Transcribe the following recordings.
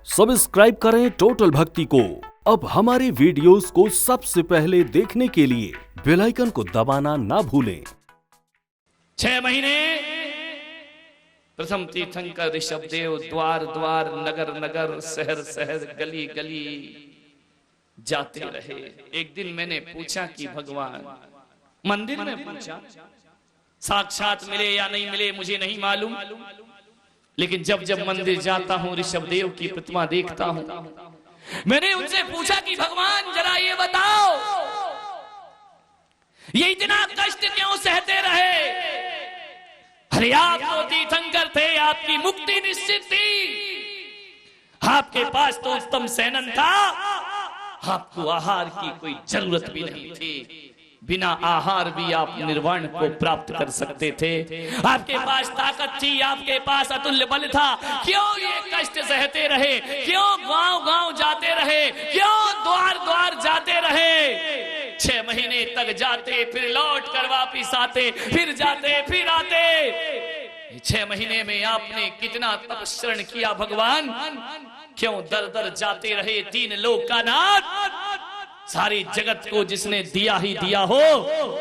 Subscribe करें total भक्ति को। अब हमारे वीडियोस को सबसे पहले देखने के लिए बेल आइकन को दबाना ना भूलें। 6 महीने प्रथम तीर्थंकर ऋषभदेव द्वार द्वार नगर नगर शहर शहर गली गली जाते रहे। एक दिन मैंने पूछा कि भगवान, मंदिर में पूछा, साक्षात मिले या नहीं मिले मुझे नहीं मालूम, लेकिन जब जब मंदिर जाता हूं ऋषभदेव की प्रतिमा देखता हूं। मैंने उनसे पूछा कि भगवान जरा ये बताओ, ये इतना कष्ट क्यों सहते रहे? अरे आप तो तीर्थंकर थे, आपकी मुक्ति निश्चित थी, आपके पास तो उत्तम सेनन था, आपको आहार की कोई जरूरत भी नहीं थी, बिना आहार भी आप निर्वाण को प्राप्त कर सकते थे, आपके पास ताकत थी, आपके पास अतुल्य बल था, क्यों ये कष्ट सहते रहे? क्यों गांव गांव जाते रहे? क्यों द्वार द्वार जाते रहे? 6 महीने तक जाते, फिर लौट कर वापिस आते, फिर जाते फिर आते। 6 महीने में आपने कितना तपस्रण किया भगवान? क्यों दर दर जाते रहे? 3 लोक का नाथ, सारी जगत को जिसने दिया ही दिया हो।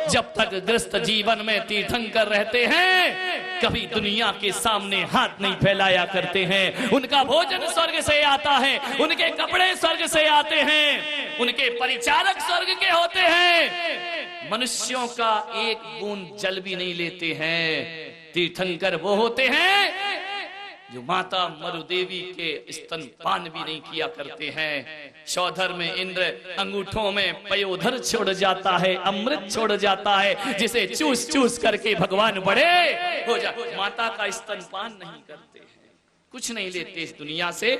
जब तक ग्रस्त जीवन में तीर्थंकर रहते हैं, कभी दुनिया के सामने हाथ नहीं फैलाया करते हैं। उनका भोजन स्वर्ग से आता है, उनके कपड़े स्वर्ग से आते हैं, उनके परिचारक स्वर्ग के होते हैं। मनुष्यों का एक बूंद जल भी नहीं लेते हैं। तीर्थंकर वो होते हैं जो माता मरुदेवी के स्तनपान भी नहीं किया करते हैं। शौधर में इंद्र अंगूठों में पयोधर छोड़ जाता है, अमृत छोड़ जाता है, जिसे चूस चूस करके भगवान बड़े हो जाते। माता का स्तनपान नहीं करते हैं, कुछ नहीं लेते इस दुनिया से।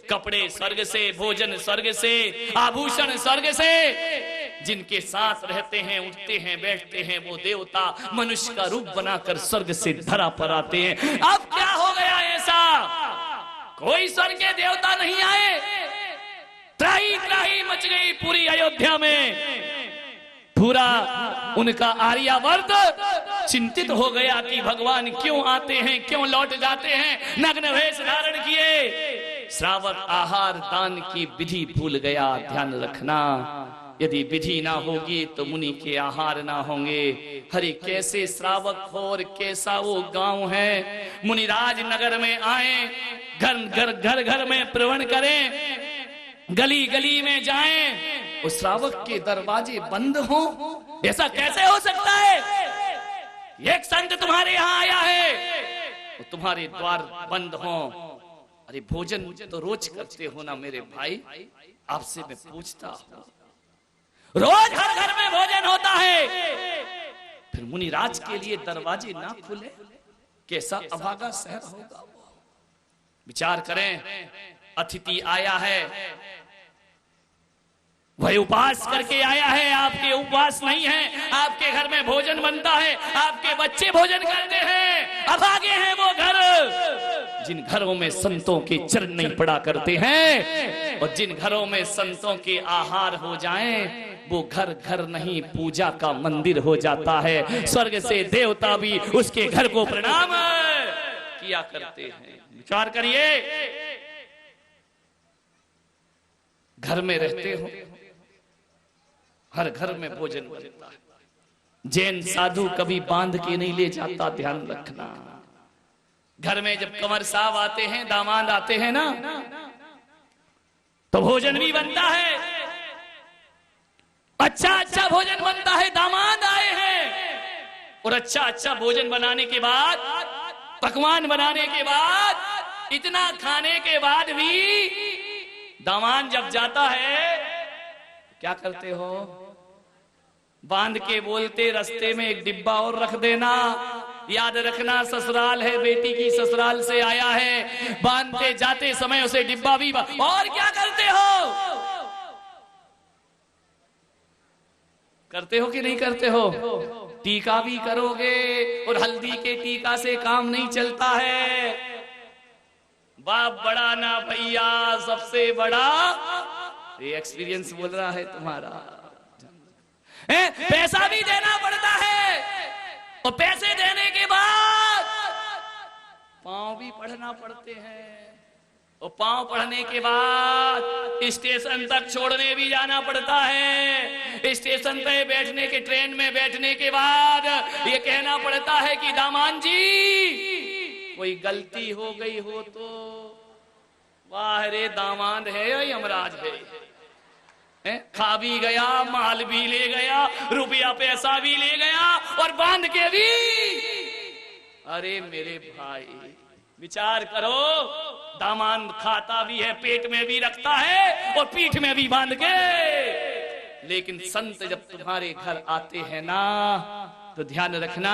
कपड़े स्वर्ग से, भोजन स्वर्ग से, आभूषण स्वर्ग से। जिनके साथ रहते हैं, उठते हैं, बैठते हैं, वो देवता मनुष्य का रूप बनाकर स्वर्ग से धरा पर आते हैं। अब क्या हो गया ऐसा? कोई स्वर्ग के देवता नहीं आए, त्राही त्राही मच गई पूरी अयोध्या में। पूरा उनका आर्यावर्त चिंतित हो गया कि भगवान क्यों आते हैं, क्यों लौट जाते हैं नग्न वेश धारण किए। श्रावक आहार दान की विधि भूल गया। ध्यान रखना, यदि विधि ना होगी तो मुनि के आहार ना होंगे। हरि कैसे श्रावक हो और कैसा वो गांव है। मुनिराज नगर में आए, घर घर में प्रवण करें, गली गली में जाएं, उस श्रावक के दरवाजे बंद हो, ऐसा कैसे हो सकता है? एक संत तुम्हारे यहाँ आया है, तो तुम्हारे द्वार बंद हो। अरे भोजन तो रोज करते हो ना मेरे भाई, आपसे मैं पूछता हूं, रोज हर घर में भोजन होता है, फिर मुनिराज के लिए दरवाजे ना खुले, कैसा अभागा शहर होगा। विचार करें, अतिथि आया है, वह उपवास करके आया है, आपके उपवास नहीं है, आपके घर में भोजन बनता है, आपके बच्चे भोजन करते हैं। अभागे हैं वो घर जिन घरों में संतों के चरण नहीं पड़ा करते हैं, और जिन घरों में संतों के आहार हो जाएं, वो घर घर नहीं पूजा का मंदिर हो जाता है। स्वर्ग से देवता भी उसके घर को प्रणाम किया करते हैं। विचार करिए, घर में रहते हो, हर घर में भोजन बनता है। जैन साधु कभी बांध के नहीं ले जाता, ध्यान रखना। घर में जब कंवर साहब आते हैं, दामाद आते हैं ना, तो भोजन भी बनता है, अच्छा अच्छा भोजन बनता है। दामाद आए हैं और अच्छा अच्छा भोजन बनाने के बाद, पकवान बनाने के बाद, इतना खाने के बाद भी दामाद जब जाता है, क्या करते हो? बांध के बोलते, रास्ते में एक डिब्बा और रख देना, याद रखना ससुराल है, बेटी की ससुराल से आया है। बांधते जाते समय उसे डिब्बा भी और क्या करते हो? करते हो कि नहीं करते हो? टीका भी करोगे, और हल्दी के टीका से काम नहीं चलता है। बाप बड़ा ना भैया, सबसे बड़ा। ये एक्सपीरियंस बोल रहा है तुम्हारा। पैसा भी देना पड़ता है, और पैसे देने के बाद पांव भी पढ़ना पड़ते हैं। और पांव पढ़ने के बाद स्टेशन तक छोड़ने भी जाना पड़ता है। स्टेशन पे बैठने के, ट्रेन में बैठने के बाद ये कहना पड़ता है कि दामान जी कोई गलती हो गई हो तो। वाह रे दामाद है या यमराज है? खा भी गया, माल भी ले गया, रुपया पैसा भी ले गया और बांध के भी। अरे मेरे भाई विचार करो, दामाद खाता भी है, पेट में भी रखता है और पीठ में भी बांध के। लेकिन संत जब तुम्हारे घर आते हैं ना, तो ध्यान रखना,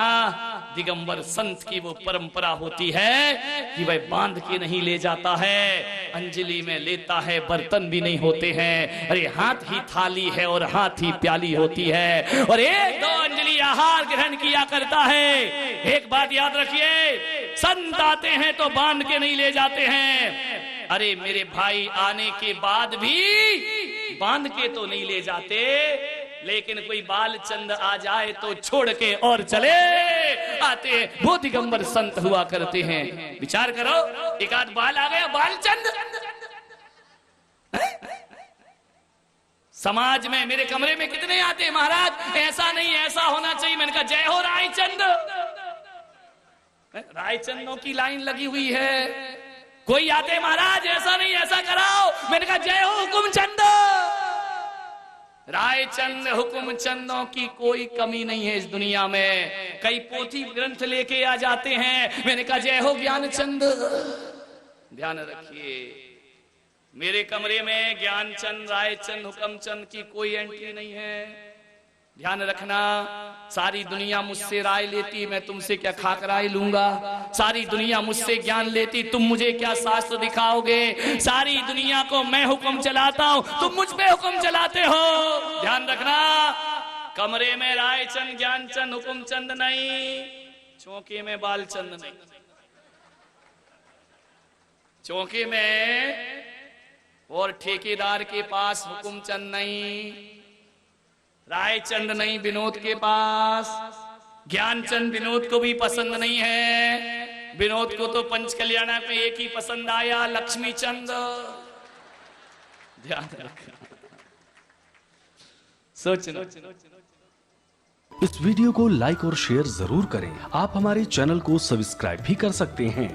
दिगंबर संत की वो परंपरा होती है कि वह बांध के नहीं ले जाता है, अंजलि में लेता है, बर्तन भी नहीं होते हैं। अरे हाथ ही थाली है और हाथ ही प्याली होती है और एक दो अंजलि आहार ग्रहण किया करता है। एक बात याद रखिए, संत आते हैं तो बांध के नहीं ले जाते हैं। अरे मेरे भाई आने के बाद भी बांध के तो नहीं ले जाते, लेकिन कोई बालचंद आ जाए तो छोड़ के और चले आते। वो दिगंबर संत हुआ करते हैं। विचार करो, एक आध बाल आ गया, बालचंद। समाज में मेरे कमरे में कितने आते हैं, महाराज ऐसा नहीं, ऐसा होना चाहिए। मैंने कहा जय हो रायचंद। रायचंदों की लाइन लगी हुई है। कोई आते महाराज ऐसा नहीं, ऐसा कराओ। मैंने कहा जय हो हुकुमचंद। रायचंद हुकुमचंदों की कोई कमी नहीं है इस दुनिया में। कई पोथी ग्रंथ लेके आ जाते हैं। मैंने कहा जय हो ज्ञानचंद। ध्यान रखिए, मेरे कमरे में ज्ञानचंद, रायचंद, हुकुमचंद की कोई एंट्री नहीं है। ध्यान रखना, सारी दुनिया मुझसे राय लेती, मैं तुमसे क्या खाक राय लूंगा। सारी दुनिया मुझसे ज्ञान लेती, तुम मुझे क्या शास्त्र दिखाओगे। सारी दुनिया को मैं हुक्म चलाता हूं, तुम मुझ पे हुक्म चलाते हो। ध्यान रखना, कमरे में रायचंद, ज्ञानचंद, हुकुमचंद नहीं, चौके में बालचंद नहीं। चौके में और ठेकेदार के पास हुकुमचंद नहीं, रायचंद नहीं विनोद के पास, ज्ञानचंद विनोद को भी पसंद नहीं है। विनोद को तो पंच कल्याणक में एक ही पसंद आया, लक्ष्मी चंद। ध्यान रखना, सोचना। इस वीडियो को लाइक और शेयर जरूर करें। आप हमारे चैनल को सब्सक्राइब भी कर सकते हैं।